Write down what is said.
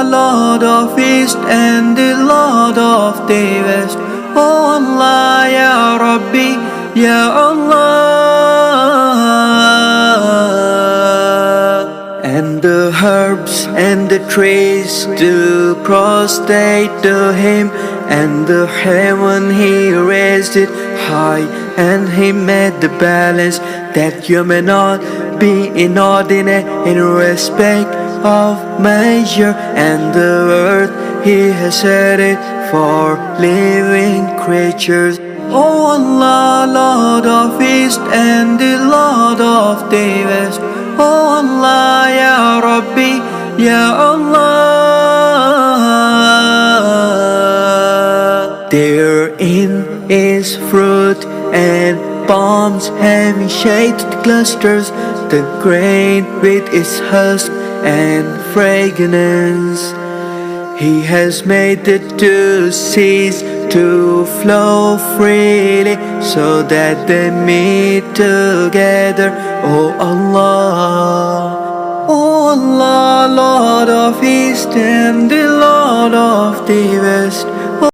Allah, Lord of East and the Lord of the West. Oh Allah, Ya Rabbi, Ya Allah. And the herbs and the trees do prostrate to him, and the heaven he raised it high, and he made the balance that you may not be inordinate in respect of measure, and the earth he has set it for living creatures. Oh Allah, Lord of East and the Lord of the West. Oh Allah, Ya Rabbi, Ya Allah. Therein is fruit and palms having shaded clusters, the grain with its husk and fragrance. He has made the two seas to flow freely, so that they meet together. Oh Allah, oh Allah, Lord of East and the Lord of the West.